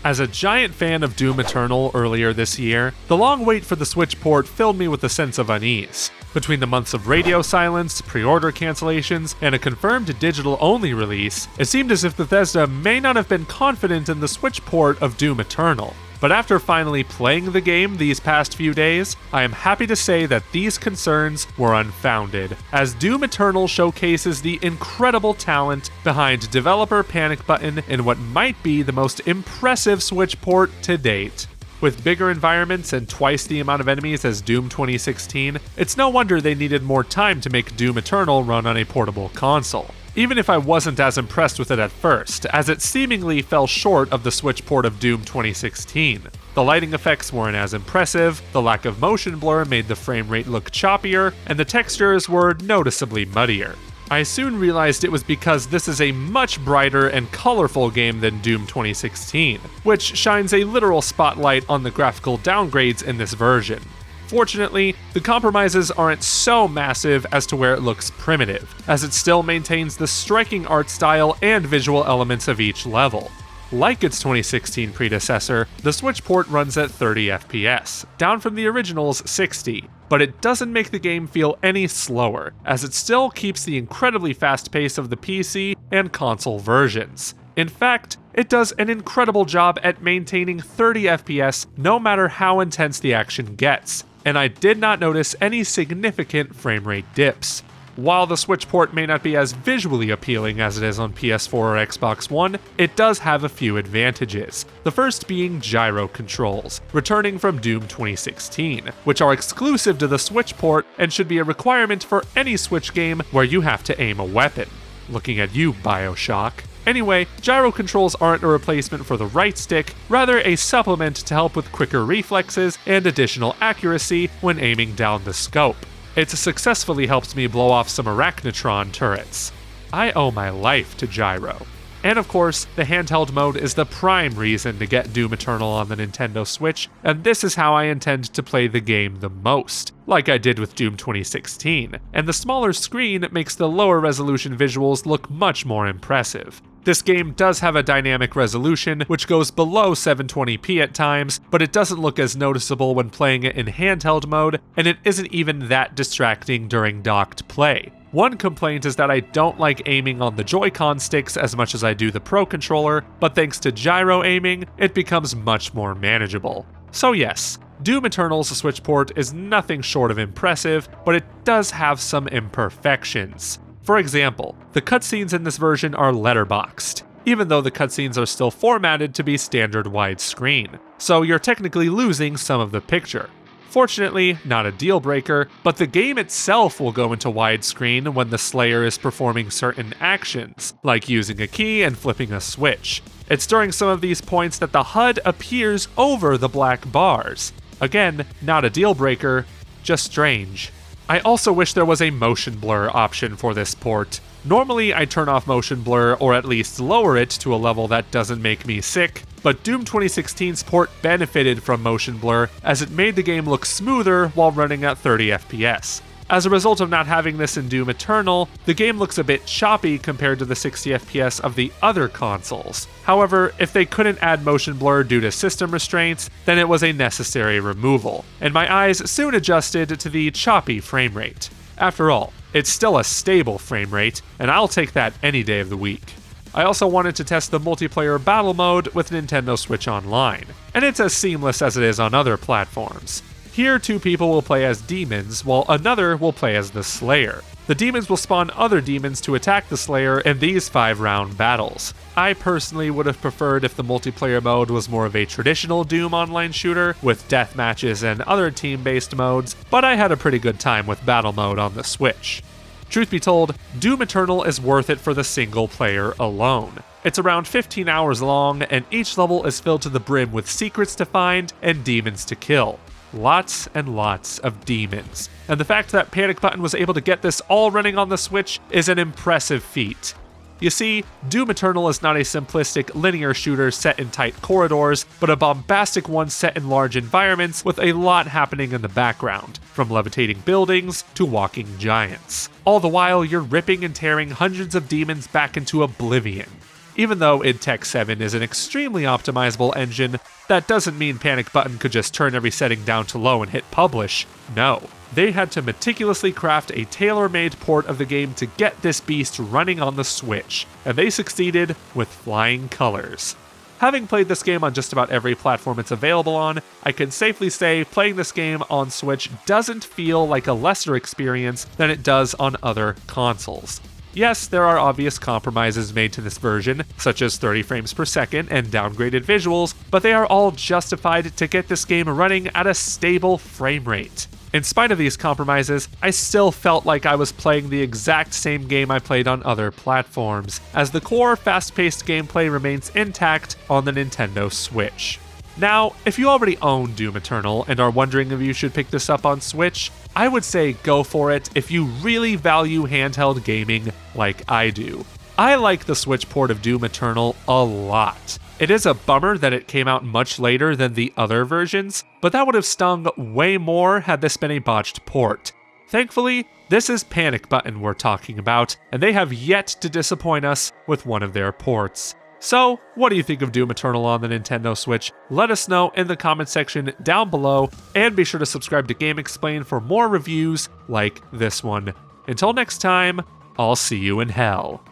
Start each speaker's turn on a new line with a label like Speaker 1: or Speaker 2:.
Speaker 1: As a giant fan of Doom Eternal earlier this year, the long wait for the Switch port filled me with a sense of unease. Between the months of radio silence, pre-order cancellations, and a confirmed digital-only release, it seemed as if Bethesda may not have been confident in the Switch port of Doom Eternal. But after finally playing the game these past few days, I am happy to say that these concerns were unfounded, as Doom Eternal showcases the incredible talent behind developer Panic Button in what might be the most impressive Switch port to date. With bigger environments and twice the amount of enemies as Doom 2016, it's no wonder they needed more time to make Doom Eternal run on a portable console. Even if I wasn't as impressed with it at first, as it seemingly fell short of the Switch port of Doom 2016. The lighting effects weren't as impressive, the lack of motion blur made the frame rate look choppier, and the textures were noticeably muddier. I soon realized it was because this is a much brighter and colorful game than Doom 2016, which shines a literal spotlight on the graphical downgrades in this version. Fortunately, the compromises aren't so massive as to where it looks primitive, as it still maintains the striking art style and visual elements of each level. Like its 2016 predecessor, the Switch port runs at 30 FPS, down from the original's 60, but it doesn't make the game feel any slower, as it still keeps the incredibly fast pace of the PC and console versions. In fact, it does an incredible job at maintaining 30 FPS no matter how intense the action gets, and I did not notice any significant frame rate dips. While the Switch port may not be as visually appealing as it is on PS4 or Xbox One, it does have a few advantages, the first being Gyro Controls, returning from Doom 2016, which are exclusive to the Switch port and should be a requirement for any Switch game where you have to aim a weapon. Looking at you, BioShock. Anyway, Gyro Controls aren't a replacement for the right stick, rather a supplement to help with quicker reflexes and additional accuracy when aiming down the scope. It successfully helps me blow off some Arachnotron turrets. I owe my life to Gyro. And of course, the handheld mode is the prime reason to get Doom Eternal on the Nintendo Switch, and this is how I intend to play the game the most, like I did with Doom 2016, and the smaller screen makes the lower resolution visuals look much more impressive. This game does have a dynamic resolution, which goes below 720p at times, but it doesn't look as noticeable when playing it in handheld mode, and it isn't even that distracting during docked play. One complaint is that I don't like aiming on the Joy-Con sticks as much as I do the Pro Controller, but thanks to gyro aiming, it becomes much more manageable. So yes, Doom Eternal's Switch port is nothing short of impressive, but it does have some imperfections. For example, the cutscenes in this version are letterboxed, even though the cutscenes are still formatted to be standard widescreen, so you're technically losing some of the picture. Fortunately, not a deal breaker, but the game itself will go into widescreen when the Slayer is performing certain actions, like using a key and flipping a switch. It's during some of these points that the HUD appears over the black bars. Again, not a deal breaker, just strange. I also wish there was a motion blur option for this port. Normally I turn off motion blur or at least lower it to a level that doesn't make me sick, but Doom 2016's port benefited from motion blur as it made the game look smoother while running at 30 FPS. As a result of not having this in Doom Eternal, the game looks a bit choppy compared to the 60 FPS of the other consoles. However, if they couldn't add motion blur due to system restraints, then it was a necessary removal, and my eyes soon adjusted to the choppy frame rate. After all, it's still a stable frame rate, and I'll take that any day of the week. I also wanted to test the multiplayer battle mode with Nintendo Switch Online, and it's as seamless as it is on other platforms. Here, two people will play as demons, while another will play as the Slayer. The demons will spawn other demons to attack the Slayer in these 5-round battles. I personally would have preferred if the multiplayer mode was more of a traditional Doom online shooter, with death matches and other team-based modes, but I had a pretty good time with battle mode on the Switch. Truth be told, Doom Eternal is worth it for the single player alone. It's around 15 hours long, and each level is filled to the brim with secrets to find and demons to kill. Lots and lots of demons. And the fact that Panic Button was able to get this all running on the Switch is an impressive feat. You see, Doom Eternal is not a simplistic linear shooter set in tight corridors, but a bombastic one set in large environments with a lot happening in the background, from levitating buildings to walking giants. All the while, you're ripping and tearing hundreds of demons back into oblivion. Even though id Tech 7 is an extremely optimizable engine, that doesn't mean Panic Button could just turn every setting down to low and hit publish. No. They had to meticulously craft a tailor-made port of the game to get this beast running on the Switch, and they succeeded with flying colors. Having played this game on just about every platform it's available on, I can safely say playing this game on Switch doesn't feel like a lesser experience than it does on other consoles. Yes, there are obvious compromises made to this version, such as 30 frames per second and downgraded visuals, but they are all justified to get this game running at a stable frame rate. In spite of these compromises, I still felt like I was playing the exact same game I played on other platforms, as the core fast-paced gameplay remains intact on the Nintendo Switch. Now, if you already own Doom Eternal and are wondering if you should pick this up on Switch, I would say go for it if you really value handheld gaming like I do. I like the Switch port of Doom Eternal a lot. It is a bummer that it came out much later than the other versions, but that would have stung way more had this been a botched port. Thankfully, this is Panic Button we're talking about, and they have yet to disappoint us with one of their ports. So, what do you think of Doom Eternal on the Nintendo Switch? Let us know in the comment section down below, and be sure to subscribe to Game Explain for more reviews like this one. Until next time, I'll see you in hell.